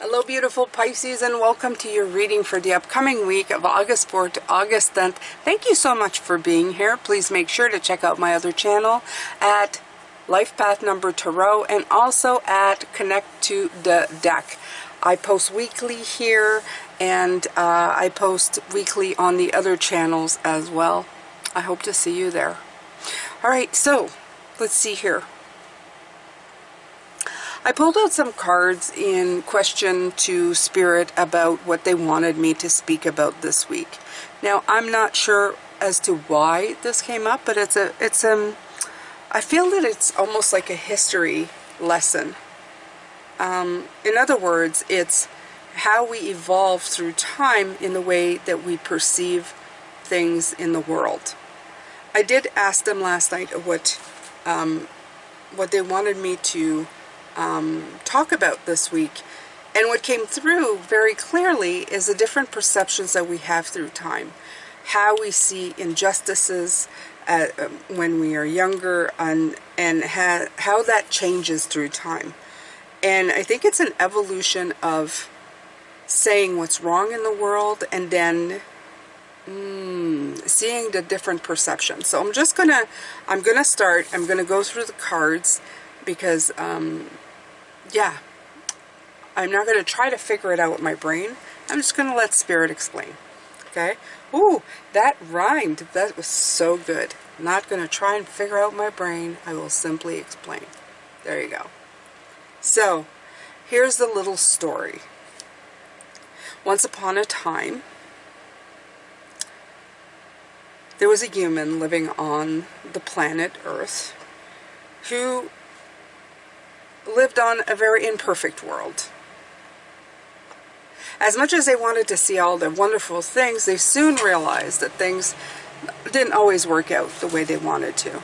Hello beautiful Pisces, and welcome to your reading for the upcoming week of August 4th to August 10th. Thank you so much for being here. Please make sure to check out my other channel at Life Path Number Tarot and also at Connect to the Deck. I post weekly here and I post weekly on the other channels as well. I hope to see you there. Alright, so let's see here. I pulled out some cards in question to Spirit about what they wanted me to speak about this week. Now, I'm not sure as to why this came up, but I feel that it's almost like a history lesson. In other words, it's how we evolve through time in the way that we perceive things in the world. I did ask them last night what they wanted me to talk about this week, and what came through very clearly is the different perceptions that we have through time, how we see injustices when we are younger, and how that changes through time. And I think it's an evolution of saying what's wrong in the world and then seeing the different perceptions. So I'm gonna start. I'm gonna go through the cards because yeah, I'm not going to try to figure it out with my brain. I'm just going to let Spirit explain. Okay? Ooh, that rhymed. That was so good. I'm not going to try and figure out my brain. I will simply explain. There you go. So, here's the little story. Once upon a time, there was a human living on the planet Earth who lived on a very imperfect world. As much as they wanted to see all the wonderful things, they soon realized that things didn't always work out the way they wanted to.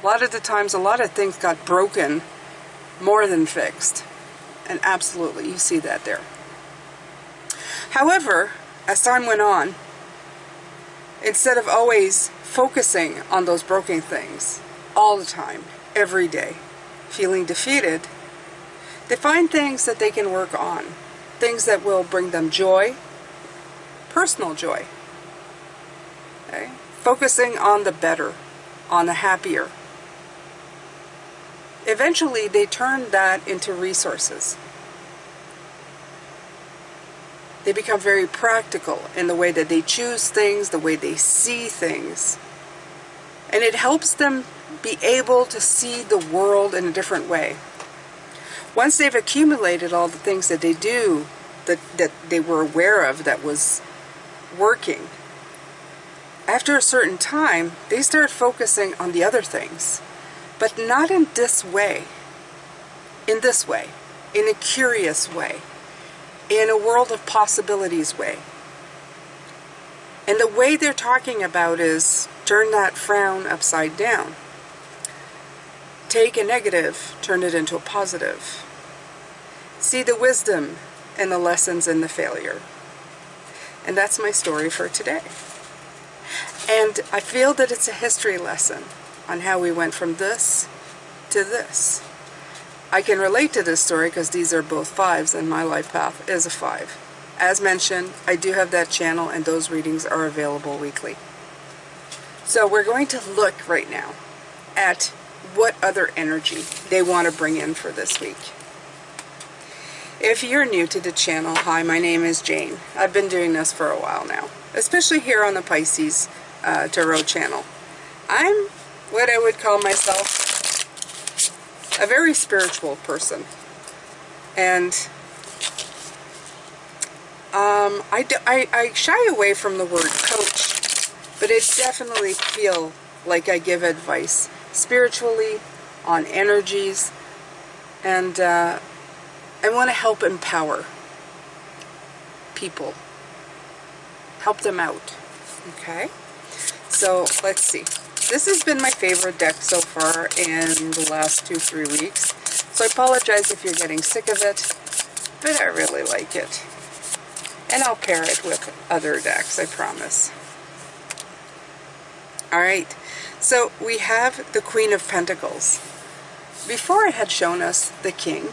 A lot of the times, a lot of things got broken more than fixed. And absolutely, you see that there. However, as time went on, instead of always focusing on those broken things all the time, every day, feeling defeated, they find things that they can work on, things that will bring them joy, personal joy. Okay? Focusing on the better, on the happier. Eventually, they turn that into resources. They become very practical in the way that they choose things, the way they see things. And it helps them be able to see the world in a different way. Once they've accumulated all the things that they do, that they were aware of that was working, after a certain time, they start focusing on the other things. But not in this way. In this way. In a curious way. In a world of possibilities way. And the way they're talking about is turn that frown upside down. Take a negative, turn it into a positive. See the wisdom and the lessons in the failure. And that's my story for today. And I feel that it's a history lesson on how we went from this to this. I can relate to this story because these are both fives and my life path is a 5. As mentioned, I do have that channel and those readings are available weekly. So we're going to look right now at what other energy they want to bring in for this week. If you're new to the channel, hi, my name is Jane. I've been doing this for a while now, especially here on the Pisces Tarot channel. I'm what I would call myself a very spiritual person. And I shy away from the word coach, but it definitely feels like I give advice spiritually, on energies, and I want to help empower people, help them out. Okay, so let's see. This has been my favorite deck so far in the last 2-3 weeks, so I apologize if you're getting sick of it, but I really like it, and I'll pair it with other decks, I promise. Alright, so we have the Queen of Pentacles. Before I had shown us the King,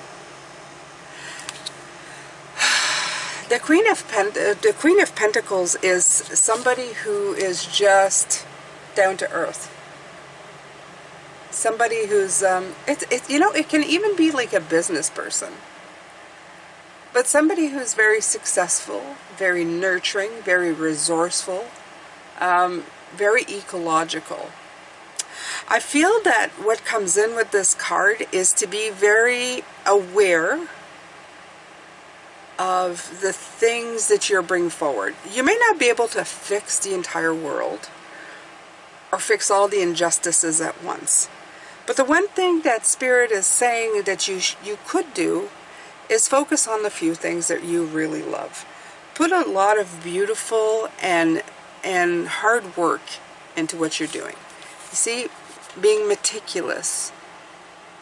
The Queen of Pentacles is somebody who is just down to earth. Somebody who's, it can even be like a business person. But somebody who's very successful, very nurturing, very resourceful, very ecological. I feel that what comes in with this card is to be very aware of the things that you're bringing forward. You may not be able to fix the entire world or fix all the injustices at once. But the one thing that Spirit is saying that you could do is focus on the few things that you really love. Put a lot of beautiful and hard work into what you're doing. You see, being meticulous,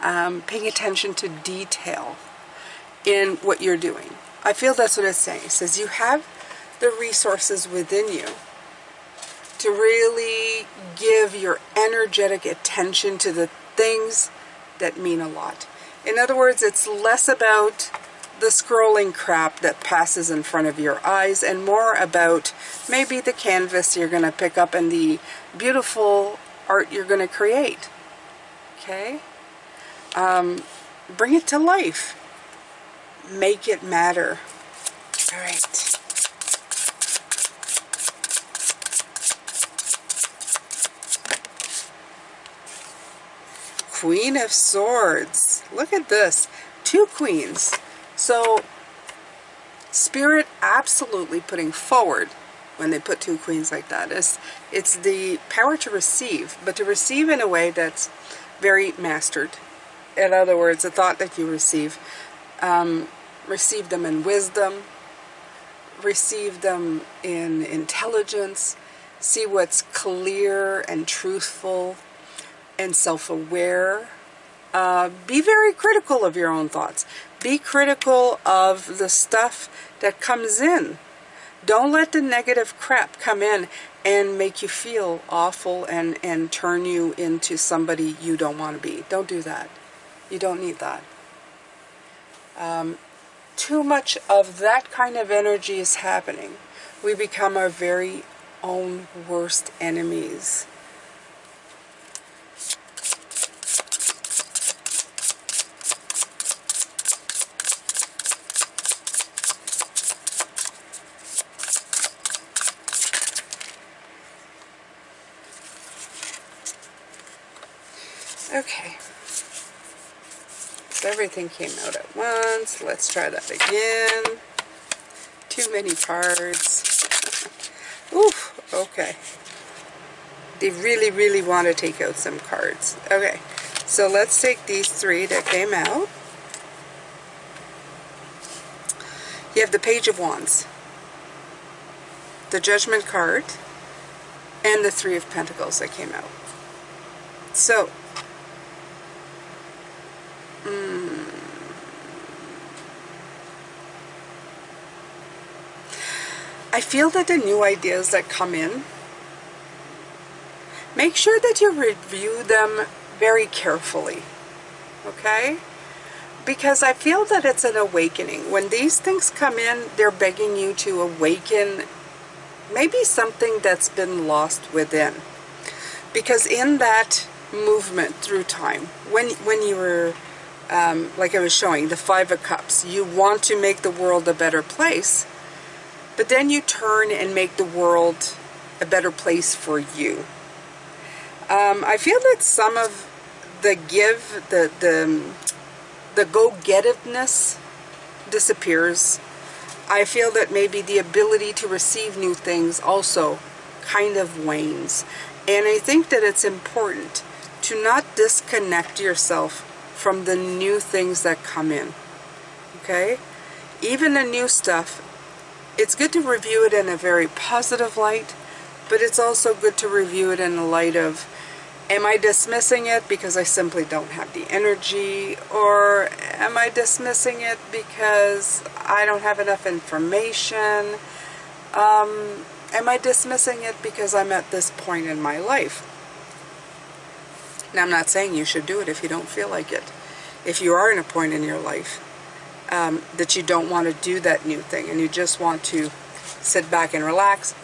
paying attention to detail in what you're doing. I feel that's what it's saying. It says you have the resources within you to really give your energetic attention to the things that mean a lot. In other words, it's less about the scrolling crap that passes in front of your eyes and more about maybe the canvas you're going to pick up and the beautiful art you're going to create. Okay? Bring it to life. Make it matter. All right. Queen of Swords. Look at this. 2 queens. So, Spirit absolutely putting forward when they put 2 queens like that. It's the power to receive, but to receive in a way that's very mastered. In other words, the thought that you receive them in wisdom, receive them in intelligence, see what's clear and truthful and self-aware. Be very critical of your own thoughts. Be critical of the stuff that comes in. Don't let the negative crap come in and make you feel awful and turn you into somebody you don't want to be. Don't do that. You don't need that. Too much of that kind of energy is happening. We become our very own worst enemies. Okay. So everything came out at once. Let's try that again. Too many cards. Oof, okay. They really, really want to take out some cards. Okay, so let's take these 3 that came out. You have the Page of Wands, the Judgment card, and the 3 of Pentacles that came out. So, I feel that the new ideas that come in, make sure that you review them very carefully, okay? Because I feel that it's an awakening. When these things come in, they're begging you to awaken maybe something that's been lost within. Because in that movement through time, when you were, like I was showing, the 5 of Cups, you want to make the world a better place. But then you turn and make the world a better place for you. I feel that some of the go-getiveness disappears. I feel that maybe the ability to receive new things also kind of wanes. And I think that it's important to not disconnect yourself from the new things that come in. Okay? Even the new stuff, it's good to review it in a very positive light, but it's also good to review it in the light of, am I dismissing it because I simply don't have the energy? Or am I dismissing it because I don't have enough information? Am I dismissing it because I'm at this point in my life? Now, I'm not saying you should do it if you don't feel like it. If you are in a point in your life that you don't want to do that new thing and you just want to sit back and relax,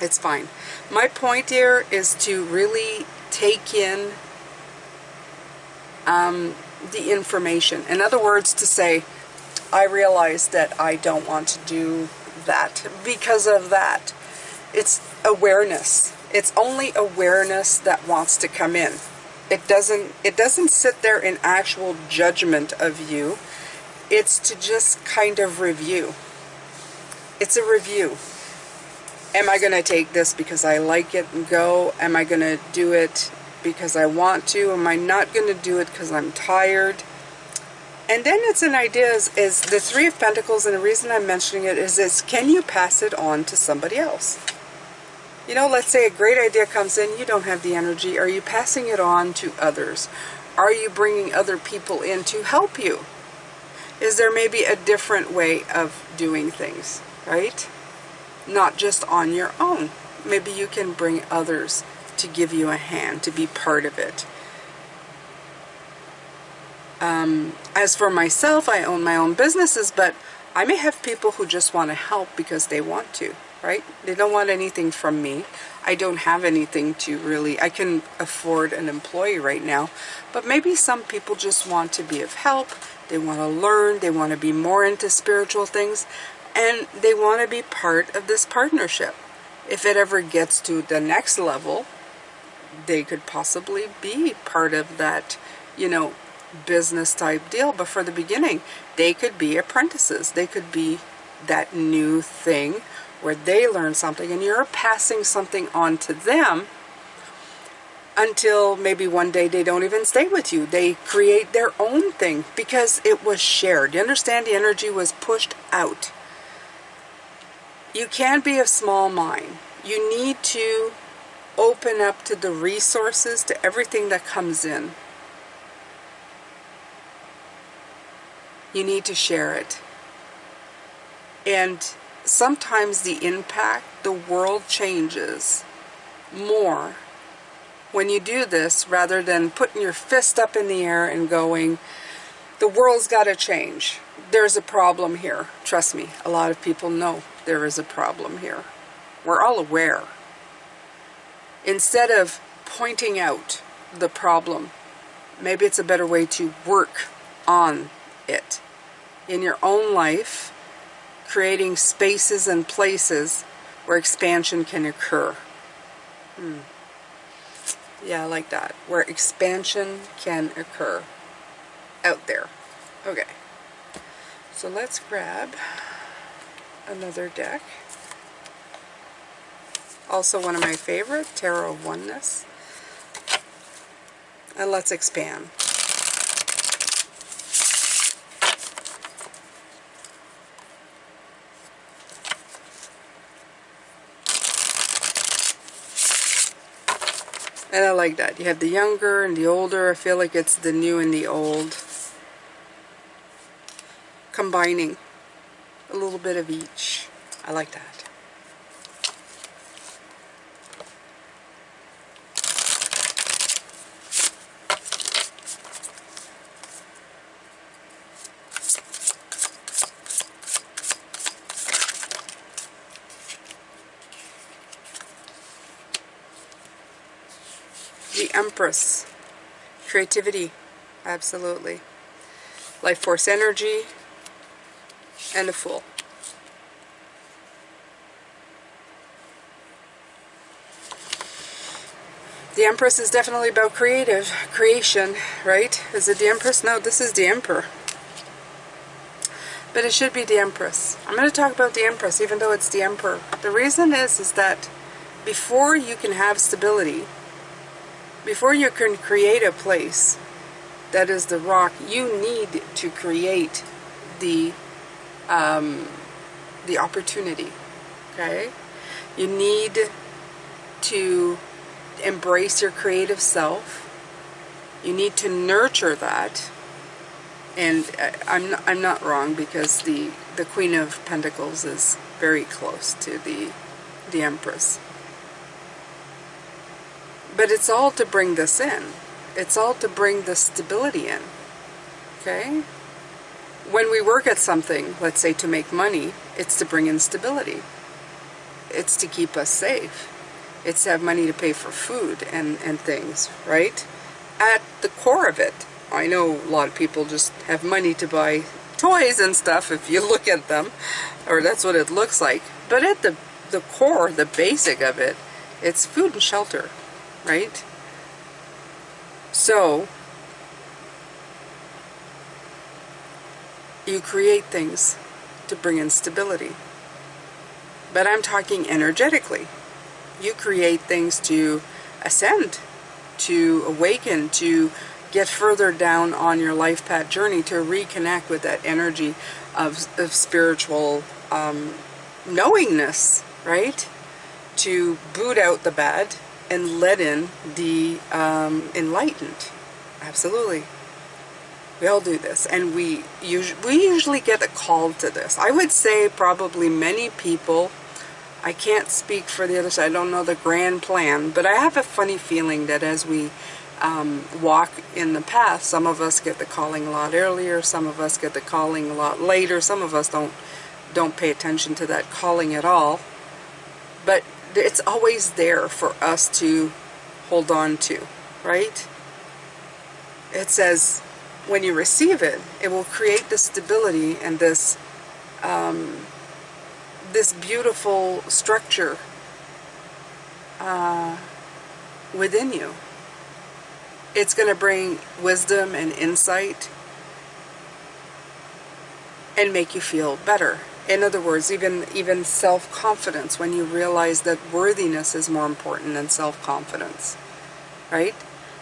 it's fine. My point here is to really take in the information. In other words, to say, I realize that I don't want to do that because of that. It's awareness. It's only awareness that wants to come in. It doesn't sit there in actual judgment of you. It's to just kind of review. It's a review. Am I going to take this because I like it and go? Am I going to do it because I want to? Am I not going to do it because I'm tired? And then it's an idea is the Three of Pentacles, and the reason I'm mentioning it is can you pass it on to somebody else? You know, let's say a great idea comes in, you don't have the energy. Are you passing it on to others? Are you bringing other people in to help you? Is there maybe a different way of doing things, right? Not just on your own. Maybe you can bring others to give you a hand, to be part of it. As for myself, I own my own businesses, but I may have people who just want to help because they want to, right? They don't want anything from me. I don't have anything to really, I can afford an employee right now, but maybe some people just want to be of help. They want to learn, they want to be more into spiritual things, and they want to be part of this partnership. If it ever gets to the next level, they could possibly be part of that, you know, business type deal. But for the beginning, they could be apprentices. They could be that new thing where they learn something and you're passing something on to them until maybe one day they don't even stay with you. They create their own thing because it was shared. You understand? The energy was pushed out. You can't be of small mind. You need to open up to the resources, to everything that comes in. You need to share it. And sometimes the impact, the world changes more when you do this rather than putting your fist up in the air and going, the world's got to change. There's a problem here. Trust me, a lot of people know there is a problem here. We're all aware. Instead of pointing out the problem, maybe it's a better way to work on it in your own life, creating spaces and places where expansion can occur. Yeah, I like that. Where expansion can occur out there. Okay. So let's grab another deck. Also one of my favorite, Tarot of Oneness. And let's expand. And I like that. You have the younger and the older. I feel like it's the new and the old. Combining a little bit of each. I like that. The Empress. Creativity. Absolutely. Life force energy. And a Fool. The Empress is definitely about creation, right? Is it the Empress? No, this is the Emperor. But it should be the Empress. I'm going to talk about the Empress, even though it's the Emperor. The reason is that before you can have stability, before you can create a place that is the rock, you need to create the opportunity, okay? You need to embrace your creative self. You need to nurture that. And I'm not wrong, because the Queen of Pentacles is very close to the Empress. But it's all to bring this in. It's all to bring the stability in. Okay? when we work at something, let's say to make money, it's to bring in stability. It's to keep us safe. It's to have money to pay for food and things, right? At the core of it, I know a lot of people just have money to buy toys and stuff if you look at them, or that's what it looks like. But at the core, the basic of it, it's food and shelter, right? So, you create things to bring in stability. But I'm talking energetically. You create things to ascend, to awaken, to get further down on your life path journey, to reconnect with that energy of spiritual knowingness, right? To boot out the bad and let in the enlightened. Absolutely. We all do this, and we usually get a call to this. I would say probably many people, I can't speak for the other side, I don't know the grand plan, but I have a funny feeling that as we walk in the path, some of us get the calling a lot earlier, some of us get the calling a lot later, some of us don't pay attention to that calling at all, but it's always there for us to hold on to, right? It says, when you receive it, it will create this stability and this this beautiful structure within you. It's going to bring wisdom and insight and make you feel better. In other words, even self-confidence, when you realize that worthiness is more important than self-confidence, right?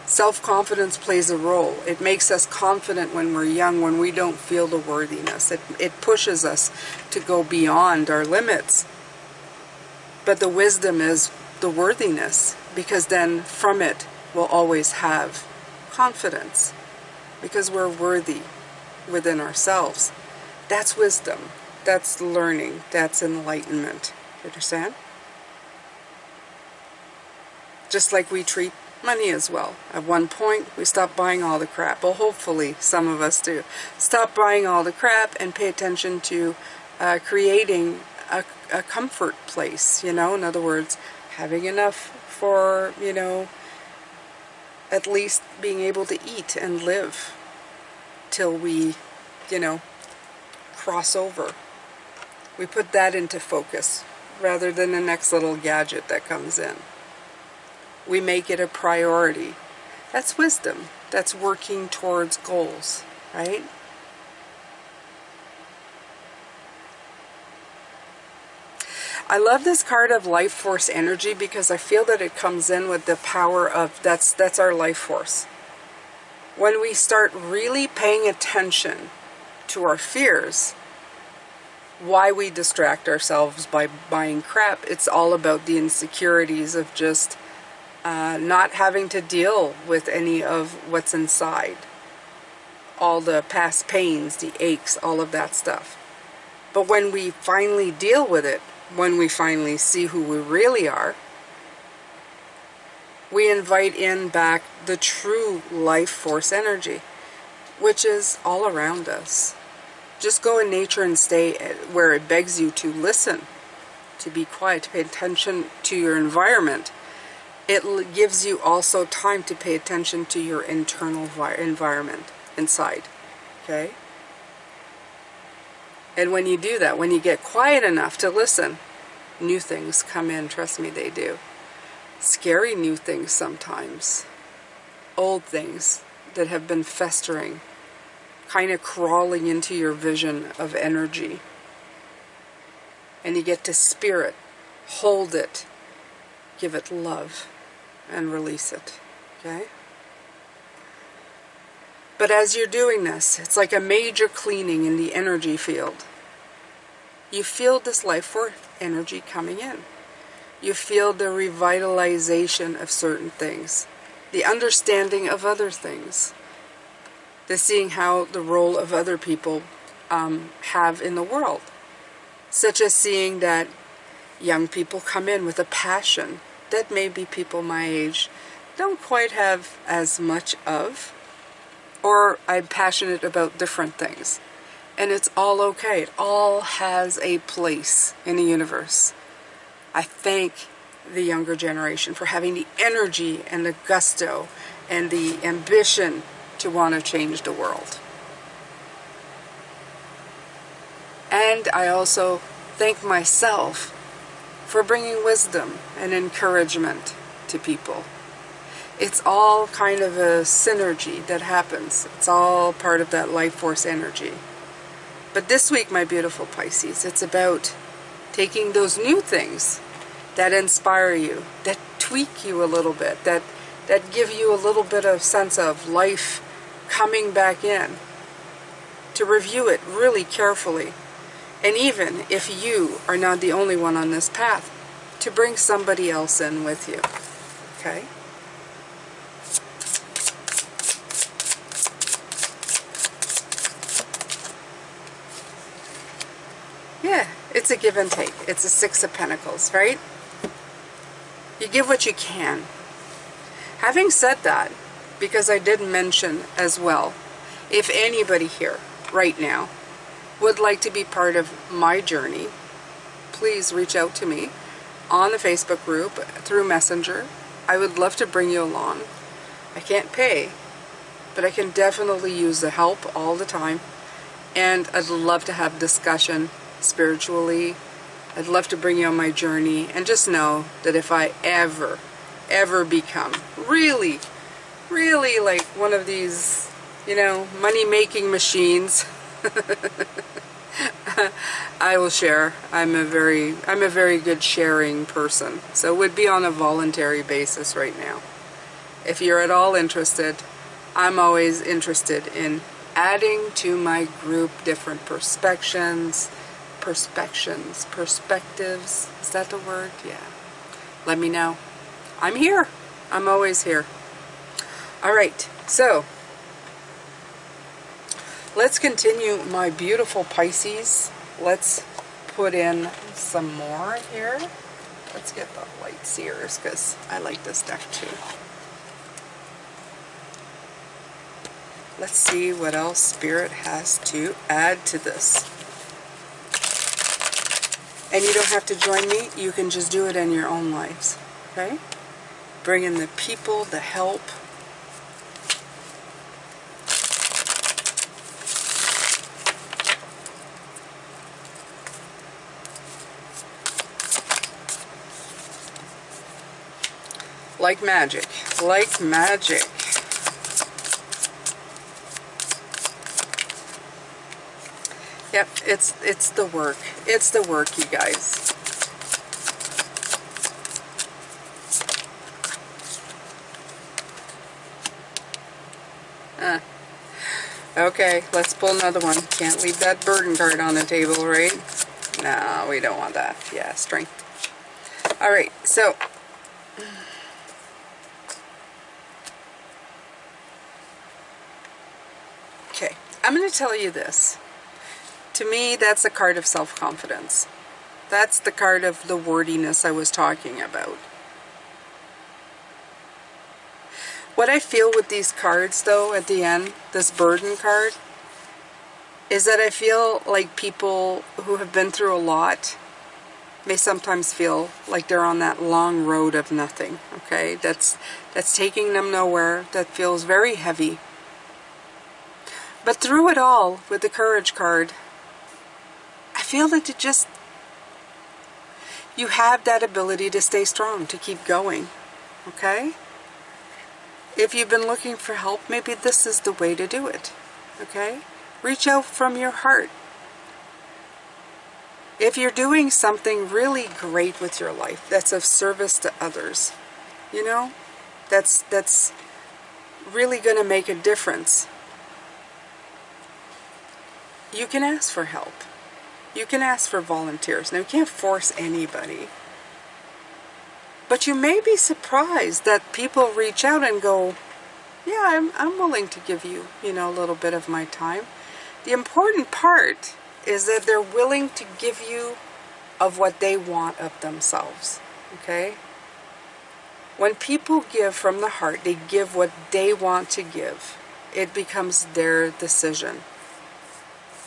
Self-confidence plays a role. It makes us confident when we're young, when we don't feel the worthiness. It pushes us to go beyond our limits. But the wisdom is the worthiness, because then from it we'll always have confidence, because we're worthy within ourselves. That's wisdom. That's learning. That's enlightenment. You understand? Just like we treat money as well. At one point, we stop buying all the crap. Well, hopefully, some of us do. Stop buying all the crap and pay attention to creating a comfort place, you know? In other words, having enough for, you know, at least being able to eat and live till we, you know, cross over. We put that into focus rather than the next little gadget that comes in. We make it a priority. That's wisdom. That's working towards goals, right? I love this card of life force energy because I feel that it comes in with the power of, that's our life force. When we start really paying attention to our fears, why we distract ourselves by buying crap, it's all about the insecurities of just not having to deal with any of what's inside. All the past pains, the aches, all of that stuff. But when we finally deal with it, when we finally see who we really are, we invite in back the true life force energy, which is all around us. Just go in nature and stay where it begs you to listen, to be quiet, to pay attention to your environment. It gives you also time to pay attention to your internal environment inside, okay? And when you do that, when you get quiet enough to listen, new things come in, trust me, they do. Scary new things sometimes. Old things that have been festering, kind of crawling into your vision of energy. And you get to spirit, hold it, give it love, and release it, okay? But as you're doing this, it's like a major cleaning in the energy field. You feel this life force energy coming in. You feel the revitalization of certain things, the understanding of other things, the seeing how the role of other people have in the world, such as seeing that young people come in with a passion that maybe people my age don't quite have as much of, or I'm passionate about different things. And it's all okay. It all has a place in the universe. I thank the younger generation for having the energy and the gusto and the ambition to want to change the world. And I also thank myself for bringing wisdom and encouragement to people. It's all kind of a synergy that happens. It's all part of that life force energy. But this week, my beautiful Pisces, it's about taking those new things that inspire you, that tweak you a little bit, that give you a little bit of sense of life coming back in, to review it really carefully. And even if you are not the only one on this path, to bring somebody else in with you. Okay? Yeah, it's a give and take. It's a Six of Pentacles, right? You give what you can. Having said that, because I did mention as well, if anybody here right now would like to be part of my journey, please reach out to me on the Facebook group through Messenger. I would love to bring you along. I can't pay, but I can definitely use the help all the time. And I'd love to have discussion spiritually. I'd love to bring you on my journey, and just know that if I ever become really like one of these, money-making machines, I will share. I'm a very good sharing person. So it would be on a voluntary basis right now. If you're at all interested, I'm always interested in adding to my group different perspectives. Is that the word? Yeah. Let me know. I'm here. I'm always here. All right. So let's continue, my beautiful Pisces. Let's put in some more here. Let's get the light seers because I like this deck too. Let's see what else Spirit has to add to this. And you don't have to join me. You can just do it in your own lives. Okay? Bring in the people, the help. Like magic. Like magic. Yep, it's the work. It's the work, you guys. Okay, let's pull another one. Can't leave that burden card on the table, right? No, we don't want that. Yeah, strength. All right, so okay, I'm going to tell you this. To me, that's a card of self-confidence. That's the card of the wordiness I was talking about. What I feel with these cards, though, at the end, this burden card, is that I feel like people who have been through a lot may sometimes feel like they're on that long road of nothing, okay? That's taking them nowhere, that feels very heavy. But through it all, with the Courage card, I feel that you have that ability to stay strong, to keep going, okay? If you've been looking for help, maybe this is the way to do it, okay? Reach out from your heart. If you're doing something really great with your life that's of service to others, that's really going to make a difference, you can ask for help. You can ask for volunteers. Now, you can't force anybody. But you may be surprised that people reach out and go, yeah, I'm willing to give you, a little bit of my time. The important part is that they're willing to give you of what they want of themselves, okay? When people give from the heart, they give what they want to give. It becomes their decision.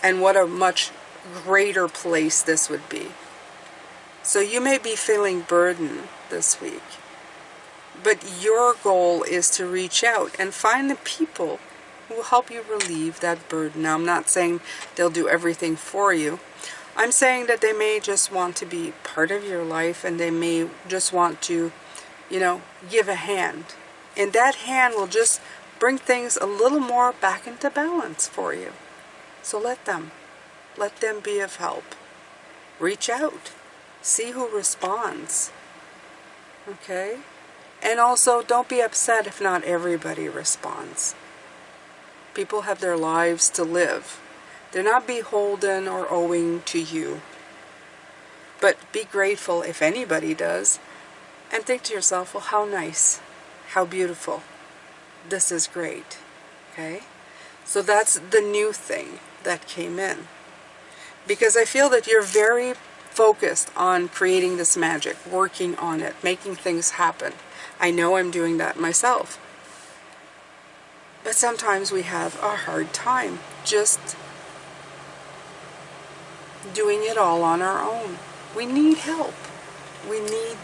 And what a much greater place this would be. So you may be feeling burdened this week, but your goal is to reach out and find the people who will help you relieve that burden. Now, I'm not saying they'll do everything for you. I'm saying that they may just want to be part of your life, and they may just want to, give a hand. And that hand will just bring things a little more back into balance for you. So let them be of help. Reach out. See who responds. Okay? And also, don't be upset if not everybody responds. People have their lives to live. They're not beholden or owing to you. But be grateful if anybody does. And think to yourself, well, how nice. How beautiful. This is great. Okay? So that's the new thing that came in. Because I feel that you're very focused on creating this magic, working on it, making things happen. I know I'm doing that myself. But sometimes we have a hard time just doing it all on our own. We need help. We need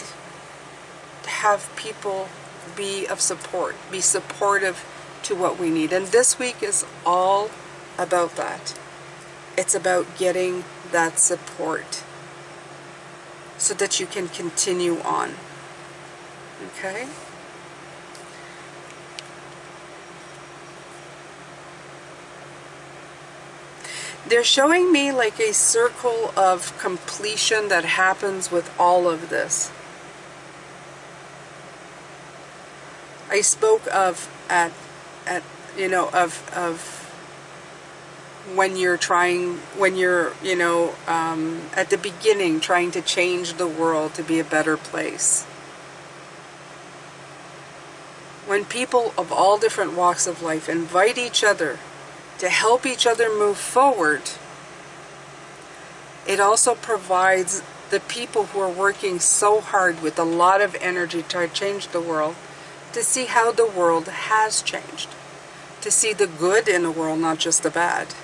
to have people be of support, be supportive to what we need. And this week is all about that. It's about getting that support so that you can continue on. Okay? They're showing me like a circle of completion that happens with all of this. I spoke of when you're at the beginning trying to change the world to be a better place. When people of all different walks of life invite each other to help each other move forward, it also provides the people who are working so hard with a lot of energy to change the world to see how the world has changed, to see the good in the world, not just the bad.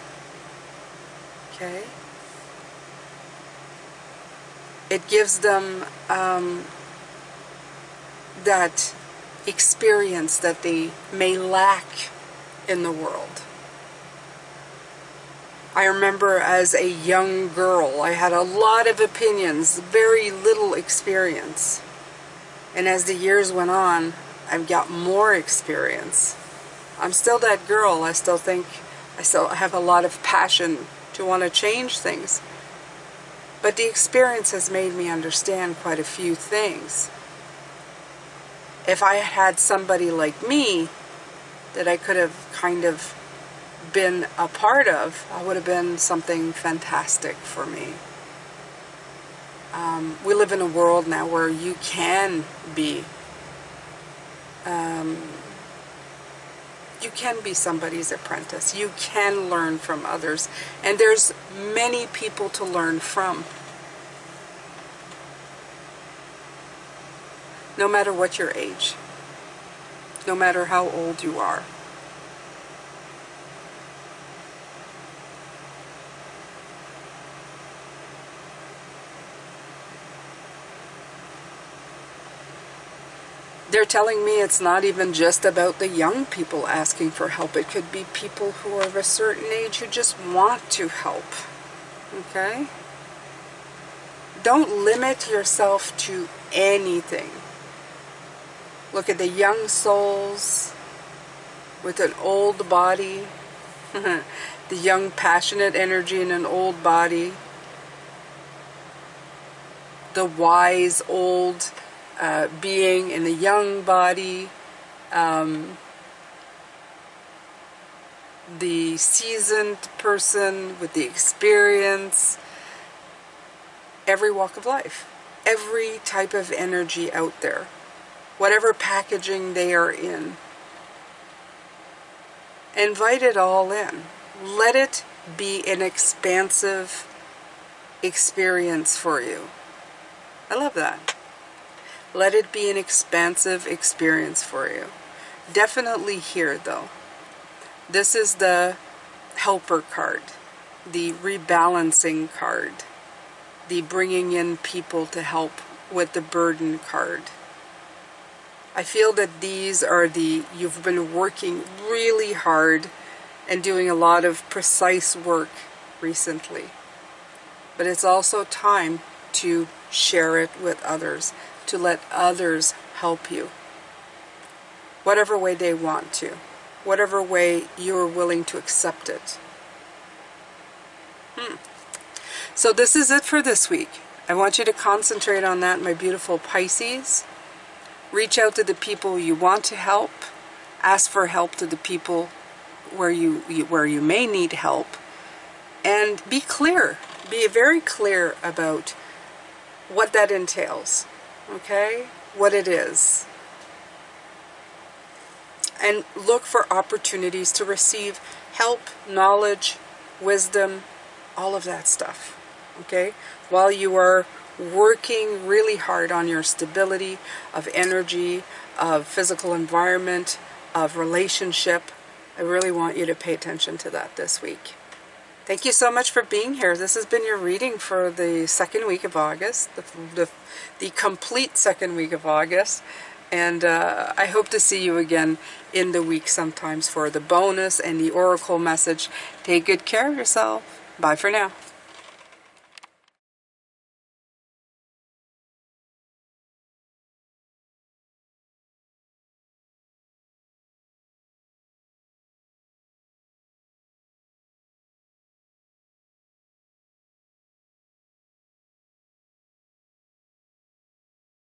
Okay? It gives them that experience that they may lack in the world. I remember as a young girl, I had a lot of opinions, very little experience. And as the years went on, I've got more experience. I'm still that girl. I still have a lot of passion to want to change things. But the experience has made me understand quite a few things. If I had somebody like me that I could have kind of been a part of, I would have been something fantastic for me. We live in a world now where you can be somebody's apprentice. You can learn from others, and there's many people to learn from. No matter what your age, no matter how old you are. They're telling me it's not even just about the young people asking for help. It could be people who are of a certain age who just want to help. Okay? Don't limit yourself to anything. Look at the young souls with an old body. The young, passionate energy in an old body. The wise, old being in the young body, the seasoned person with the experience, every walk of life, every type of energy out there, whatever packaging they are in. Invite it all in. Let it be an expansive experience for you. I love that. Let it be an expansive experience for you. Definitely here, though. This is the helper card. the rebalancing card, the bringing in people to help with the burden card. I feel that these are you've been working really hard and doing a lot of precise work recently. But it's also time to share it with others, to let others help you. Whatever way they want to, whatever way you're willing to accept it. So this is it for this week. I want you to concentrate on that, my beautiful Pisces. Reach out to the people you want to help. Ask for help to the people where you may need help. And be clear. Be very clear about what that entails. Okay? What it is. And look for opportunities to receive help, knowledge, wisdom, all of that stuff. Okay? While you are working really hard on your stability of energy, of physical environment, of relationship, I really want you to pay attention to that this week. Thank you so much for being here. This has been your reading for the second week of August, the complete second week of August. And I hope to see you again in the week sometimes for the bonus and the oracle message. Take good care of yourself. Bye for now.